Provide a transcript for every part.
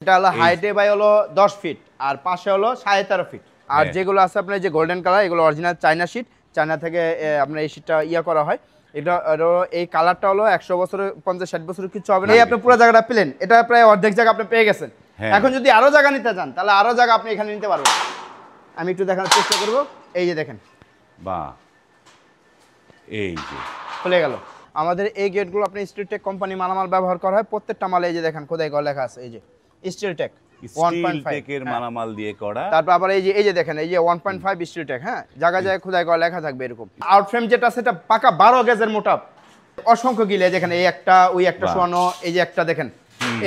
এটা হলো হাইটে ভাই হলো 10 ফিট আর পাশে হলো 13.5 ফিট। আর যেগুলো আছে আপনার যে গোল্ডেন কালার, এগুলো অরিজিনাল চায়না শীট, চায়না থেকে আপনার এই শীটটা করা হয়। এটা এই কালারটা হলো 100 বছরের 50-60 বছরের কিছু হবে না। এই আপনি পুরো জায়গাটা পেলেন, এটা প্রায় অর্ধেক জায়গা আপনি পেয়ে গেছেন। এখন যদি আরো জায়গা নিতে চান তাহলে আরো জায়গা আপনি এখানে নিতে পারবেন। আমি একটু দেখানোর চেষ্টা করব। এই যে দেখেন, বাহ, এই যে খুলে গেল। আমাদের এই গেটগুলো আপনি স্টিলটেক কোম্পানি মালামাল ব্যবহার করা হয়। প্রত্যেকটা মালে এই যে দেখেন খোদাই করা লেখা আছে, এই যে স্টিলটেক 1.5 এর মালামাল দিয়ে করা। তারপর আবার এই যে দেখেন, এই যে 1.5 স্টিলটেক, হ্যাঁ, জায়গায় জায়গায় খোদাই করা লেখা থাকবে এরকম। আউট ফ্রেম যেটা সেটা পাকা 12 গেজের মোটা, অসংখ্য গিলে দেখেন, এই একটা ওই একটা শোয়ানো, এই যে একটা দেখেন,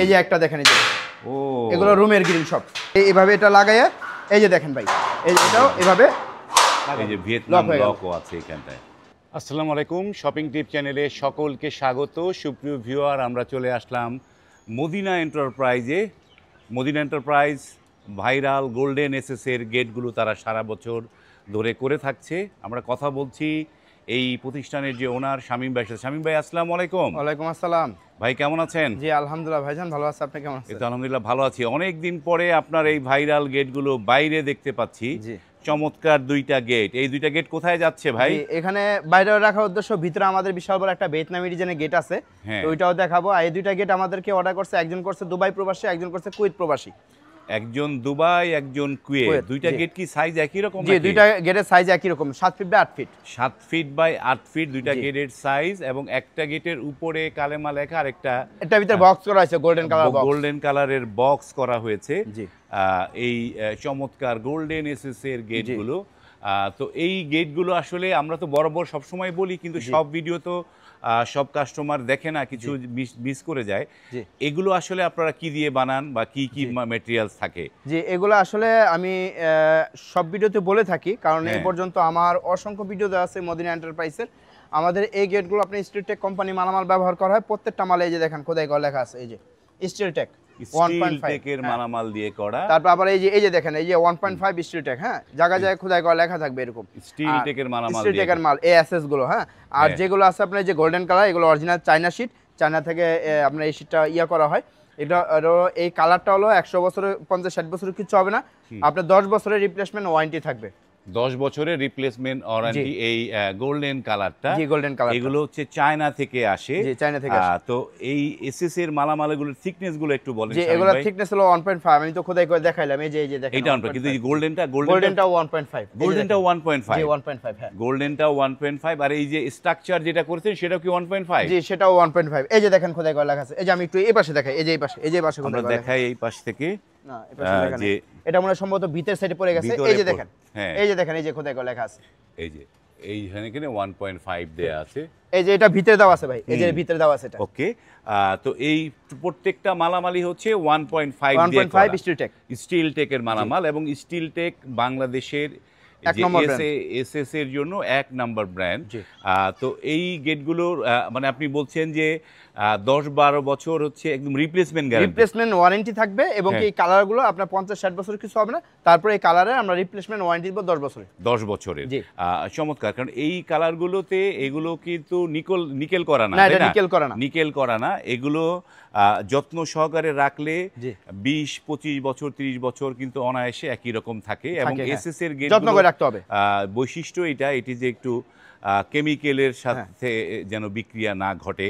এই যে একটা দেখেন, এই যে ও এগুলো রুমের গ্রিল সব এইভাবে এটা লাগাইয়া, এই যে দেখেন ভাই, এই যে এটাও এভাবে, এই যে ভিয়েতনাম লকও আছে এখানটায়। আসসালামু আলাইকুম, শপিং টিপ চ্যানেলে সকলকে স্বাগত। সুপ্রিয় ভিউয়ার, আমরা চলে আসলাম মদিনা এন্টারপ্রাইজে। মদিনা এন্টারপ্রাইজ ভাইরাল গোল্ডেন এসএসের গেটগুলো তারা সারা বছর ধরে করে থাকছে। আমরা কথা বলছি এই প্রতিষ্ঠানের যে ওনার শামীম ভাই সাথে। শামীম ভাই, আসসালামু আলাইকুম। ওয়ালাইকুম আসসালাম ভাই, কেমন আছেন? জি আলহামদুলিল্লাহ ভাইজান, ভালো আছি, আপনি কেমন আছেন? এই তো আলহামদুলিল্লাহ ভালো আছি। অনেক দিন পরে আপনার এই ভাইরাল গেটগুলো বাইরে দেখতে পাচ্ছি। জি, চমৎকার দুইটা গেট। এই দুইটা গেট কোথায় যাচ্ছে ভাই? এখানে বাইরে রাখার উদ্দেশ্য, ভিতরে আমাদের বিশাল বড় একটা ভিয়েতনামি ডিজাইনের গেট আছে, তো ওইটাও দেখাবো। আর এই দুইটা গেট আমাদেরকে অর্ডার করছে, একজন করছে দুবাই প্রবাসী, একজন করছে কুয়েত প্রবাসী। একজন দুবাই, একজন কুয়েত। দুইটা গেট কি সাইজ একই রকম? জি, দুইটা গেটের সাইজ একই রকম, 7 feet by 8 feet. 7 feet by 8 feet দুইটা গেটের সাইজ, এবং একটা গেটের উপরে কালেমা লেখা, আর একটা ভিতরে বক্স করা হয়েছে, গোল্ডেন কালার বক্স, গোল্ডেন কালারের বক্স করা হয়েছে। জি, এই চমৎকার গোল্ডেন এসএস এর গেটগুলো। তো এই গেটগুলো আসলে আমরা তো বরাবর সবসময় বলি, কিন্তু সব ভিডিও তো সব কাস্টমার দেখে না, কিছু মিস করে যায়। এগুলো আসলে আপনারা কি দিয়ে বানান বা কি কি ম্যাটেরিয়ালস থাকে? জি, এগুলো আসলে আমি সব ভিডিওতে বলে থাকি, কারণ এই পর্যন্ত আমার অসংখ্য ভিডিও দেওয়া আছে মদিনা এন্টারপ্রাইজের। আমাদের এই গেটগুলো আপনি স্টিলটেক কোম্পানি মালামাল ব্যবহার করা হয়। প্রত্যেকটা মালে এই যে দেখেন খোদাই করা লেখা আছে, এই যে স্টিলটেক 1.5 এর মালামাল দিয়ে করা। তারপর আবার এই যে দেখেন, এই যে 1.5 স্টিলটেক, হ্যাঁ, জায়গা জায়গায় খোদাই করা লেখা থাকবে এরকম স্টিলটেকের মালামাল, স্টিলটেকের মাল, এএসএস গুলো, হ্যাঁ। আর যেগুলো আছে আপনার যে গোল্ডেন কালার, এগুলো অরিজিনাল চায়না শীট, চায়না থেকে আপনার এই শীটটা করা হয়। এটা এই কালারটা হলো 100 বছরের 50-60 বছরের কিছু হবে না, আপনার 10 বছরের রিপ্লেসমেন্ট ওয়ারেন্টি থাকবে। 10 বছরের রিপ্লেসমেন্ট ওয়ারেন্টি। এই গোল্ডেন কালারটা, জি, গোল্ডেন কালার, এগুলো হচ্ছে চায়না থেকে আসে। জি, চায়না থেকে আসে। তো এই এসএস এর মালামালগুলোর থিকনেস গুলো একটু বলেন। জি, এগুলোর থিকনেস হলো 1.5, আমি তো খোদাই করে দেখাইলাম, এই যে দেখেন এটা 1.5, কিন্তু এই গোল্ডেনটা 1.5, গোল্ডেনটা 1.5, জি 1.5, হ্যাঁ, গোল্ডেনটা 1.5। আর এই যে স্ট্রাকচার যেটা করেছেন সেটাও কি 1.5? জি, সেটাও 1.5। এই যে দেখেন খোদাই করে লেখা আছে। এই যে আমি একটু এই পাশে দেখাই, এই যে এই পাশে আমরা দেখাই এই পাশ থেকে। না, এই পাশে দেখেন, এটা মনে হয় সম্ভবত ভিতরের সাইডে পড়ে গেছে। এই যে দেখেন, এই যে দেখেন, এই যে খোদাই করে লেখা আছে, এই যে এইখানে 1.5 দেয়া আছে। এই যে এটা ভিতরে দেওয়া আছে ভাই, এই যে ভিতরে দেওয়া আছে এটা। ওকে, তো এই প্রত্যেকটা মালামালই হচ্ছে 1.5 স্টিলটেক, স্টিলটেকের মালামাল, এবং স্টিলটেক বাংলাদেশের এসএস এর জন্য 1 নাম্বার ব্র্যান্ড। তো এই গেটগুলোর মানে আপনি বলছেন যে 10-12 বছর হচ্ছে একদম রিপ্লেসমেন্ট ওয়ারেন্টি থাকবে, এবং এই কালারগুলো আপনার 50-60 বছর কিছু হবে না। তারপরে এই কালারে আমরা রিপ্লেসমেন্ট ওয়ারেন্টি দিব 10 বছরের। চমৎকার, কারণ এই কালারগুলোতে এগুলো কিন্তু নিকেল করা না, নিকেল করা না। এগুলো যত্ন সহকারে রাখলে 20-25 বছর 30 বছর কিন্তু অনায়াসে একই রকম থাকে। এবং এসএস এর গেট যত্ন করে রাখতে হবে। বৈশিষ্ট্য এটি যে একটু কেমিক্যালের সাথে যেন বিক্রিয়া না ঘটে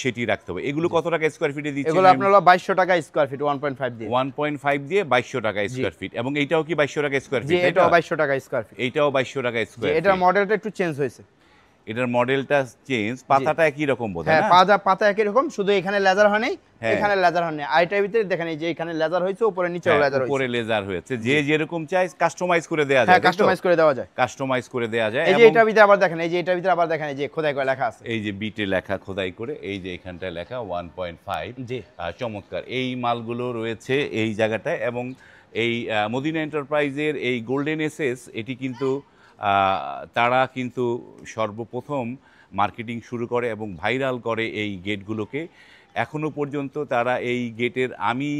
সেটি রাখতে হবে। এগুলো কত টাকা স্কয়ার ফিটে দিচ্ছেন? এগুলো আপনারা 2200 টাকা স্কয়ার ফিট, 1.5 দিয়ে 2200 টাকা স্কয়ার ফিট। এবং এইটাও কি 2200 টাকা স্কয়ার ফিট? জি, এটাও 2200 টাকা স্কয়ার ফিট। এইটাও 2200 টাকা স্কয়ার ফিট। এটার মডেলটা একটু চেঞ্জ হয়েছে, এটার মডেলটা চেঞ্জ, পাতাটা একই রকম বোধ হয় না? হ্যাঁ, পাতা একই রকম, শুধু এখানে লেজার হয় নাই, এখানে লেজার হয় না। আইটার ভিতরে দেখেন, এই যে এখানে লেজার হয়েছে, উপরে নিচে লেজার হয়েছে, উপরে লেজার হয়েছে। যে যেরকম চাই কাস্টমাইজ করে দেয়া যায়। হ্যাঁ, কাস্টমাইজ করে দেওয়া যায়, কাস্টমাইজ করে দেয়া যায়। এই যে এটার ভিতরে আবার দেখেন, এই যে এটার ভিতরে আবার দেখেন, এই যে খোদাই করে লেখা আছে, এই যে বিটে লেখা খোদাই করে, এই যে এখানটায় লেখা 1.5। জি, চমৎকার এই মালগুলো রয়েছে এই জায়গাটায়। এবং এই মদিনা এন্টারপ্রাইজের এই গোল্ডেন এসএস, এটি কিন্তু তারা কিন্তু সর্বপ্রথম মার্কেটিং শুরু করে এবং ভাইরাল করে এই গেটগুলোকে। এখনও পর্যন্ত তারা এই গেটের, আমি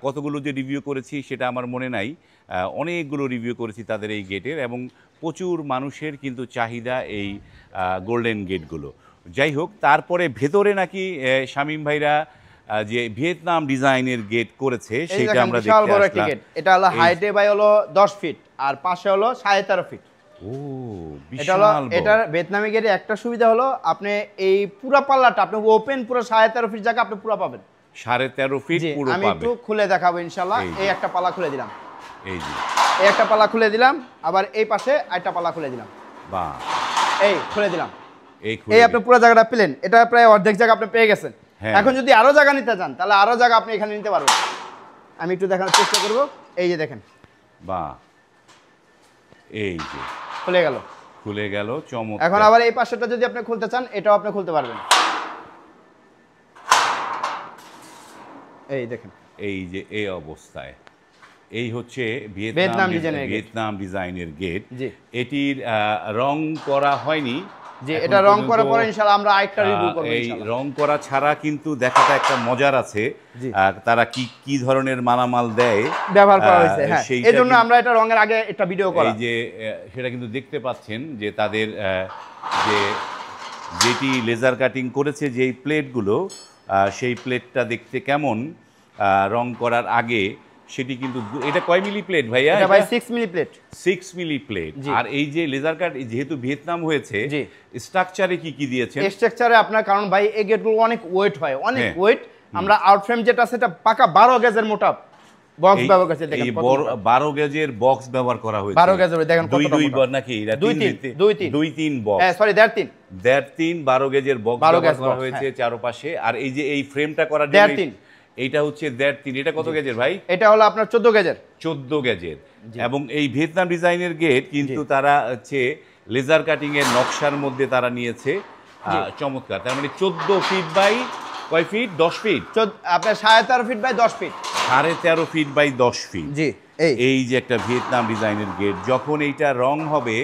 কতগুলো যে রিভিউ করেছি সেটা আমার মনে নাই, অনেকগুলো রিভিউ করেছি তাদের এই গেটের, এবং প্রচুর মানুষের কিন্তু চাহিদা এই গোল্ডেন গেটগুলো। যাই হোক, তারপরে ভেতরে নাকি শামীম ভাইরা যে ভিয়েতনাম ডিজাইনের গেট করেছে এই সেটা দেখেন আমরা বিশাল দেখতে বড় একটা আসলাম। গেট, এটা হলো এই- হাইটে ভাই হলো 10 ফিট আর পাশে হলো 13.5 ফিট। ও এটা হলো বিশাল বড়। এটার ভিয়েতনামি গেটে একটা সুবিধা হলো আপনি এই পুরো পাল্লাটা আপনি ওপেন পুরো 13.5 ফিট জায়গা আপনি পুরো পাবেন। 13.5 ফিট জি, পুরো আমি পাবে। একটু খুলে দেখাবো ইনশাআল্লাহ। এই যে। এই একটা পাল্লা খুলে দিলাম, এই যে এই একটা পাল্লা খুলে দিলাম, আবার এই পাশে একটা পাল্লা খুলে দিলাম, বাহ, এই খুলে দিলাম। এই এই আপনি পুরো জায়গাটা পেলেন, এটা প্রায় অর্ধেক জায়গা আপনি পেয়ে গেছেন। হ্যাঁ। এখন যদি আরো জায়গা নিতে চান তাহলে আরো জায়গা আপনি এখানে নিতে পারবেন। আমি একটু দেখানোর চেষ্টা করব। এই যে দেখেন বাহ, এই যে খুলে গেল। খুলে গেল, চমৎকার। এখন আবার এই পাশেটা যদি আপনি খুলতে চান এটাও আপনি খুলতে পারবেন। এই দেখেন, এই যে এই অবস্থায় এই হচ্ছে ভিয়েতনাম ডিজাইনের গেট। ভিয়েতনাম ডিজাইনের গেট। জি। এটির রং করা হয়নি, যে এখন এটা রং করার পর্যন্ত, পরে ইনশাআল্লাহ আমরা আরেকটা রিভিউ করব এই ইনশাআল্লাহ। রং করা ছাড়া কিন্তু দেখাটা একটা মজার আছে। জি। তারা কি কি ধরনের মালামাল দেয় ব্যবহার করা হয়েছে, হ্যাঁ, সেইটা এই জন্য কিন্তু- আমরা এটা রঙের আগে একটা ভিডিও করা। এই যে সেটা কিন্তু দেখতে পাচ্ছেন যে তাদের যে যেটি লেজার কাটিং করেছে যেই প্লেটগুলো, সেই প্লেটটা দেখতে কেমন রং করার আগে সেটি কিন্তু এটা কয় মিলি প্লেট ভাইয়া? এটা ভাই 6 মিলি প্লেট। 6 milli plate. জি। আর এই যে লেজার কাট যেহেতু ভিয়েতনাম হয়েছে, জি। স্ট্রাকচারে কি কি দিয়েছেন? স্ট্রাকচারে আপনার, কারণ ভাই এই গেটগুলো অনেক ওয়েট হয়, অনেক হ্যাঁ। ওয়েট। আমরা আউটফ্রেম যেটা সেটা পাকা 12 গেজের মোটা বক্স এই- ব্যবহার করছি। দেখেন এই কত বড় মোটা। 12 গেজের বক্স ব্যবহার করা হয়েছে। 12 গেজের, দেখেন দুই কতটা দুই মোটা। বার নাকি? এটা দুই তিন, দুই তিন। 2-3 বক্স। হ্যাঁ, সরি 1.5-3। 1.5-3 12 গেজের বক্স 12 ব্যবহার গেজ করা box, হয়েছে হ্যাঁ। চারপাশে। আর এই যে এই ফ্রেমটা করার জন্য 1.5-3। এইটা হচ্ছে 1.5-3। এটা কত গেজের ভাই? এটা হলো আপনার 14 গেজের। 14 গেজের। এবং এই ভিয়েতনাম ডিজাইনের গেট কিন্তু তারা হচ্ছে লেজার কাটিং এর নকশার মধ্যে তারা নিয়েছে। চমৎকার। তার মানে 14 ফিট বাই কয় ফিট? 10 ফিট। আপনার 13.5 feet by 10 feet. 13.5 feet by 10 feet. জি, এই এই যে একটা ভিয়েতনাম ডিজাইনের গেট, যখন এইটা রং হবে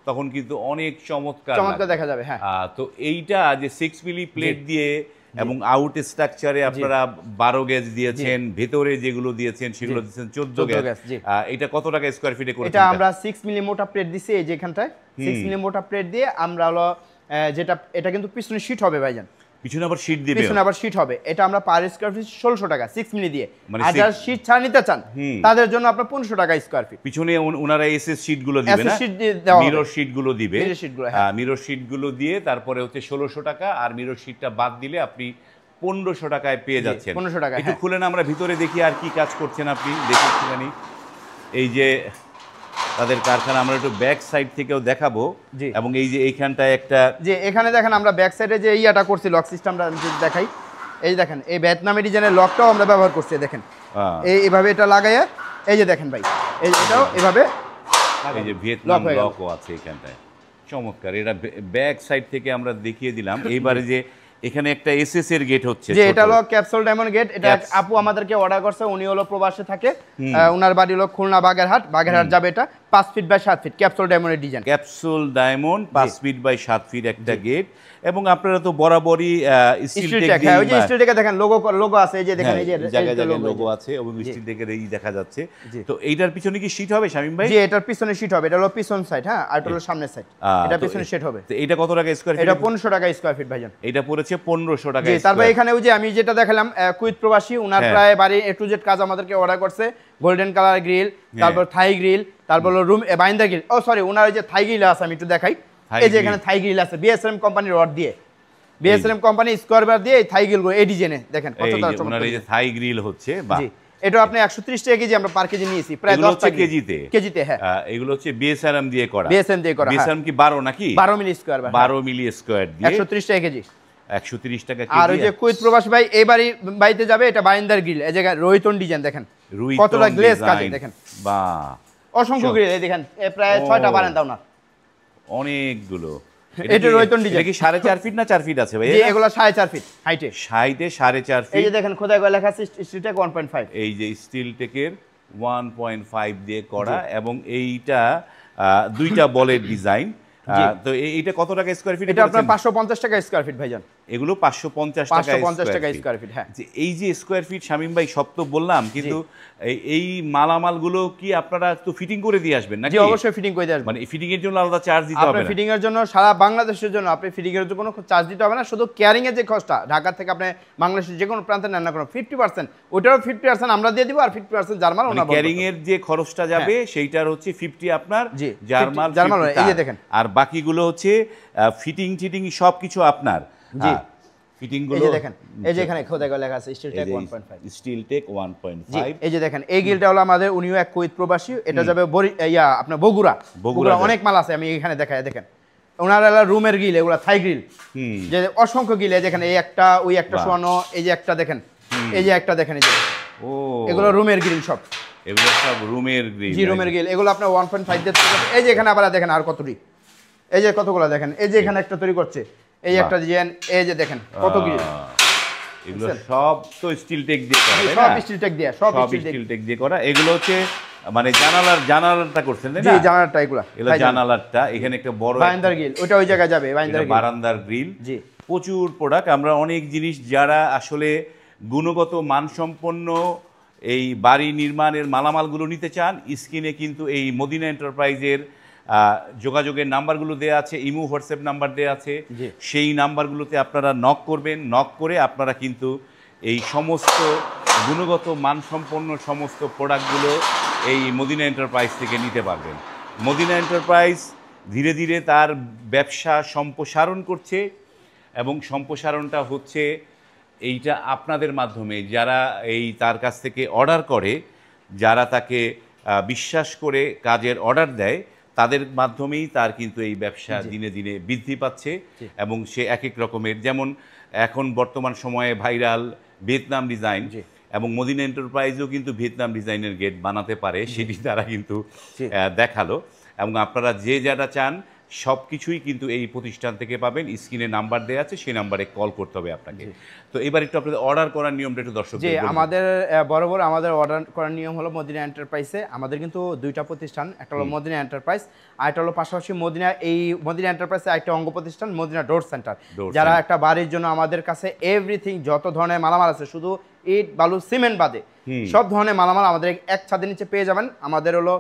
তখন কিন্তু অনেক চমৎকার চমৎকার লাগবে। দেখা যাবে, হ্যাঁ। তো এইটা যে 6 মিলি প্লেট দিয়ে এবং আউট স্ট্রাকচারে আপনারা 12 গেজ দিয়েছেন, ভেতরে যেগুলো দিয়েছেন সেগুলো দিয়েছেন 14 14 গেজ। গেজ, জি। এটা কত টাকা স্কয়ার ফিটে করেছেন? এটা আমরা 6 মিলি মোটা প্লেট দিছি এই যে এখানটায়। 6 মিলি মোটা প্লেট দিয়ে আমরা হলো যেটা, এটা কিন্তু পিছনে শীট হবে ভাইজান। পিছনে আবার শীট দিবে। পিছনে আবার শীট হবে। এটা আমরা পার স্কয়ার ফিট 1600 টাকা 6 মিলি দিয়ে। মানে আর যারা শীট ছাড়া নিতে চান তাদের জন্য আপনার 1500 টাকা স্কয়ার ফিট। পিছনে ওনারা এসএস শীট গুলো দিবে না? SS sheet দেওয়া হবে। মিরর শীট গুলো দিবে। Mirror sheet গুলো, হ্যাঁ। মিরর শীট গুলো দিয়ে তারপরে হচ্ছে 1600 টাকা, আর মিরর শীটটা বাদ দিলে আপনি 1500 টাকায় পেয়ে যাচ্ছেন। 1500 টাকা, একটু হ্যাঁ। খুলে না আমরা ভিতরে দেখি আর কি কাজ করছেন আপনি, দেখি একটুখানি। এই যে তাদের কারখানা আমরা একটু ব্যাক সাইড থেকেও দেখাবো। জি। এবং এই যে এইখানটায় একটা যে এখানে দেখেন আমরা ব্যাক সাইডে যে ইয়াটা করছি লক সিস্টেমটা দেখাই। এই যে দেখেন এই ভিয়েতনামি ডিজাইনের লকটাও আমরা ব্যবহার করছি, দেখেন এইভাবে এটা লাগাইয়া, এই যে দেখেন ভাই, এই যে এটাও এভাবে এই যে ভিয়েতনাম হয়ে গেল। লকও আছে এখানটায়। চমৎকার। এটা ব্যাক সাইড থেকে আমরা দেখিয়ে দিলাম। এইবারে যে এখানে একটা এসএস এর গেট হচ্ছে, যে ছোট। এটা হলো ক্যাপসুল ডায়মন্ড গেট। এটা Caps- আপু আমাদেরকে অর্ডার করছে, উনি হলো প্রবাসে থাকে। ওনার বাড়ি হলো খুলনা বাগেরহাট। বাগেরহাট যাবে এটা 5 ফিট বাই 7 ফিট ক্যাপসুল ডায়মন্ডের design. Capsule diamond 5 feet by 7 feet একটা গেট। এবং আপনারা তো বরাবরই স্টিল স্টিল টেক টেক, হ্যাঁ, ওই যে স্টিল টেকে দেখেন লোগো আছে, এই যে দেখেন, এই যে জায়গায় এই যে জায়গায় logo, লোগো এই যে। আছে এবং স্টিল টেকের এই দেখা যাচ্ছে। জি। তো এইটার পিছনে কি শীট হবে শামীম ভাই? জি, এটার পিছনে শীট হবে। এটা হলো পিছন সাইড, হ্যাঁ, আর এটা হলো সামনের সাইড। এটা তো পিছনে শীট হবে। তো এটা কত টাকা স্কয়ার ফিট? এটা 1500 টাকা স্কয়ার ফিট ভাইজান। এটা পড়েছে 1500 টাকা জি, তারপর স্কয়ার। এখানে ওই যে আমি যেটা দেখালাম কুইত প্রবাসী, উনার হ্যাঁ। প্রায় বাড়ি A to Z কাজ আমাদেরকে অর্ডার করছে। গোল্ডেন কালার গ্রিল, তারপর থাই গ্রিল, তারপর হলো রুম বাইন্দার গ্রিল। ও সরি, উনার ওই যে থাই গ্রিল আছে, আমি একটু দেখাই। থাই এই যে grill। এখানে থাই গ্রিল আছে বিএসএম কোম্পানির রড দিয়ে, বিএসএম কোম্পানি স্কয়ার বার দিয়ে এই থাই গ্রিলগুলো এই ডিজাইনে দেখেন এই কতটা যে ওনার এই যে চমৎকার। থাই গ্রিল হচ্ছে, বাহ। জি, এটা আপনি 130 টাকা কেজি আমরা পার কেজি নিয়েছি, প্রায় এগুলো 10 হচ্ছে টাকা কেজিতে? কেজিতে, হ্যাঁ। এগুলো হচ্ছে বিএসআরএম দিয়ে করা। বিএসএম দিয়ে করা, হ্যাঁ। বিএসআরএম কি 12 নাকি? 12 মিলি স্কয়ার বার, 12 মিলি স্কয়ার দিয়ে 130 টাকা কেজি। 130 টাকা আর ওই কেজি। যে কুইত প্রবাসী ভাই এই বাড়িতে যাবে, এটা বাইন্দার গ্রিল, এই জায়গায় রোহিতন ডিজাইন দেখেন রুইতন কতটা গ্লেজ কাজে ডিজাইন। দেখেন, বাহ, অসংখ্য গ্রিল, এই দেখেন প্রায় ও। 6টা বারান্দা ওনার। অনেকগুলো। এটা রোহিতন এটা ডিজাইন। কি 4.5 ফিট না 4 ফিট আছে ভাই? জি, এগুলো 4.5 ফিট হাইটে। সাইডে 4.5 এই যে ফিট। দেখেন খোদাই করে লেখা আছে স্টিলটেক 1.5। এই যে স্টিল টেকের 1.5 দিয়ে করা এবং এইটা দুইটা বলের ডিজাইন। তো এইটা কত টাকা স্কয়ার ফিট? এটা আপনার 550 টাকা স্কয়ার ফিট ভাইজান। এগুলো 550 টাকা 550 টাকা স্কয়ার ফিট। হ্যাঁ, যে এই যে স্কোয়ার ফিট শামীম ভাই সব তো বললাম, কিন্তু এই মালামালগুলো কি আপনারা তো ফিটিং করে দিয়ে আসবেন নাকি? জি অবশ্যই ফিটিং করে দিয়ে আসবেন। মানে ফিটিং এর জন্য আলাদা চার্জ দিতে হবে আপনার না? ফিটিং এর জন্য সারা বাংলাদেশের জন্য আপনি ফিটিং এর জন্য কোনো চার্জ দিতে হবে না, শুধু কেয়ারিং এর যে খরচটা ঢাকা থেকে আপনি বাংলাদেশের যে কোনো প্রান্তে নেন না কোনো 50%, ওটারও 50% আমরা দিয়ে দিব, আর 50% জার্মান মানে ওনার ক্যারিং এর যে খরচটা যাবে সেইটার হচ্ছে 50 আপনার, জি, জার্মান 50 50 এই যে তার। দেখেন। আর বাকিগুলো হচ্ছে ফিটিং সবকিছু আপনার। জি, ফিটিং এই গুলো যে দেখেন, এই যে এখানে খোদাই করে লেখা আছে স্টিল টেক 1.5। স্টিল টেক জি, 1.5। এই যে দেখেন এই গ্রিলটা হলো আমাদের, উনিও এক কুয়েত প্রবাসী, এটা যাবে আপনার বগুড়া। বগুড়া অনেক মাল আছে, আমি এখানে দেখাই দেখেন। ওনার রুমের গ্রিল, এগুলা থাই গ্রিল, যে অসংখ্য গ্রিল, যেখানে এই একটা ওই একটা শোয়ানো, এই যে একটা দেখেন, এই যে একটা দেখেন, এই যে ও এগুলো রুমের গ্রিল সব। এগুলো সব রুমের গ্রিল। জি, রুমের গ্রিল, এগুলো আপনার 1.5 দিয়ে তৈরি করছে। এই যে এখানে আবার দেখেন আর কতটি, এই যে কতগুলো দেখেন, এই যে এখানে একটা তৈরি করছে, এই একটা ডিজাইন, এই যে দেখেন কত গ্রিল। এগুলো সব তো স্টিল টেক দিয়ে করা, তাই সব না? স্টিল টেক দিয়ে, সব স্টিল টেক দিয়ে করা। এগুলো হচ্ছে মানে জানালাটা করছেন তাই জি, না? জানালাটা এগুলা এগুলো জানালাটা, এখানে একটা বড় বারান্দার গ্রিল, ওটা ওই জায়গায় যাবে বারান্দার গ্রিল। বারান্দার গ্রিল। জি, প্রচুর প্রোডাক্ট। আমরা অনেক জিনিস, যারা আসলে গুণগত মানসম্পন্ন এই বাড়ি নির্মাণের মালামালগুলো নিতে চান, স্ক্রিনে কিন্তু এই মদিনা এন্টারপ্রাইজের যোগাযোগের নাম্বারগুলো দেওয়া আছে, ইমো হোয়াটসঅ্যাপ নাম্বার দেওয়া আছে। জি। সেই নাম্বারগুলোতে আপনারা নক করবেন, নক করে আপনারা কিন্তু এই সমস্ত গুণগত মানসম্পন্ন সমস্ত প্রোডাক্টগুলো এই মদিনা এন্টারপ্রাইজ থেকে নিতে পারবেন। মদিনা এন্টারপ্রাইজ ধীরে ধীরে তার ব্যবসা সম্প্রসারণ করছে, এবং সম্প্রসারণটা হচ্ছে এইটা আপনাদের মাধ্যমে, যারা এই তার কাছ থেকে অর্ডার করে, যারা তাকে বিশ্বাস করে কাজের অর্ডার দেয়, তাদের মাধ্যমেই তার কিন্তু এই ব্যবসা দিনে দিনে বৃদ্ধি পাচ্ছে। এবং সে এক এক রকমের, যেমন এখন বর্তমান সময়ে ভাইরাল ভিয়েতনাম ডিজাইন, এবং মদিনা এন্টারপ্রাইজও কিন্তু ভিয়েতনাম ডিজাইনের গেট বানাতে পারে, সেটি তারা কিন্তু দেখালো। এবং আপনারা যে যারা চান সব কিছুই কিন্তু এই প্রতিষ্ঠান থেকে পাবেন। স্ক্রিনে নাম্বার দেওয়া আছে, সেই নাম্বারে কল করতে হবে আপনাকে। তো এবার একটু আপনাদের অর্ডার করার নিয়মটা একটু দর্শক। জি, আমাদের বরাবর আমাদের অর্ডার করার নিয়ম হলো মদিনা এন্টারপ্রাইজে আমাদের কিন্তু দুইটা প্রতিষ্ঠান, একটা হলো মদিনা এন্টারপ্রাইজ, আর একটা হলো পাশাপাশি মদিনা এন্টারপ্রাইজে একটা অঙ্গ প্রতিষ্ঠান মদিনা ডোর সেন্টার। যারা একটা বাড়ির জন্য আমাদের কাছে এভরিথিং, যত ধরনের মালামাল আছে, শুধু ইট বালু সিমেন্ট বাদে সব ধরনের মালামাল আমাদের এক ছাদের নিচে পেয়ে যাবেন। আমাদের হলো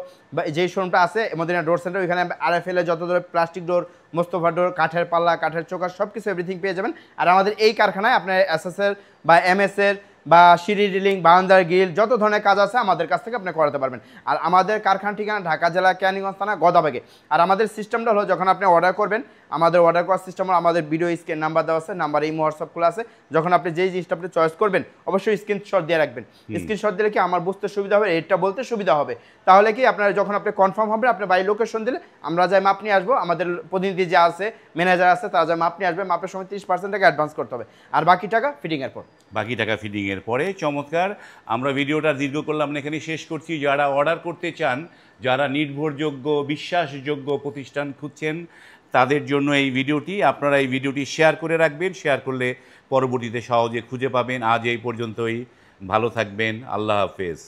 যেই শোরুমটা আছে মদিনা ডোর সেন্টার, ওইখানে আরএফএল যত ধরনের প্লাস্টিক ডোর, মোস্তফা ডোর, কাঠের পাল্লা, কাঠের চোকা, সব কিছু এভরিথিং পেয়ে যাবেন। আর আমাদের এই কারখানায় আপনার এসএস এর বা এমএস এর বা সিঁড়ি রিলিং, বারান্দার গ্রিল, যত ধরনের কাজ আছে আমাদের কাছ থেকে আপনি করাতে পারবেন। আর আমাদের কারখানা ঠিকানা ঢাকা জেলা কেরানীগঞ্জ থানা গদাবাগে। আর আমাদের সিস্টেমটা হলো, যখন আপনি অর্ডার করবেন, আমাদের অর্ডার করার সিস্টেম হলো, আমাদের ভিডিও স্ক্রিন নাম্বার দেওয়া আছে, নাম্বার এই হোয়াটসঅ্যাপ খোলা আছে। যখন আপনি যেই জিনিসটা আপনি চয়েস করবেন, অবশ্যই স্ক্রিনশট দিয়ে রাখবেন। স্ক্রিনশট দিলে কি আমার বুঝতে সুবিধা হবে, এটা বলতে সুবিধা হবে। তাহলে কি আপনার যখন আপনি কনফার্ম হবে, আপনি বাই লোকেশন দিলে আমরা যাই মাপ নিয়ে আসবো। আমাদের প্রতিনিধি যা আছে, ম্যানেজার আছে, তারা যা মাপ নিয়ে আসবে। মাপের সময় 30% টাকা অ্যাডভান্স করতে হবে, আর বাকি টাকা ফিটিংয়ের পর। বাকি টাকা ফিটিংয়ের পরে। চমৎকার। আমরা ভিডিওটা দীর্ঘ করলাম না, এখানে শেষ করছি। যারা অর্ডার করতে চান, যারা নির্ভরযোগ্য বিশ্বাসযোগ্য প্রতিষ্ঠান খুঁজছেন, তাদের জন্য এই ভিডিওটি। আপনারা এই ভিডিওটি শেয়ার করে রাখবেন, শেয়ার করলে পরবর্তীতে সহজে খুঁজে পাবেন। আজ এই পর্যন্তই, ভালো থাকবেন, আল্লাহ হাফেজ।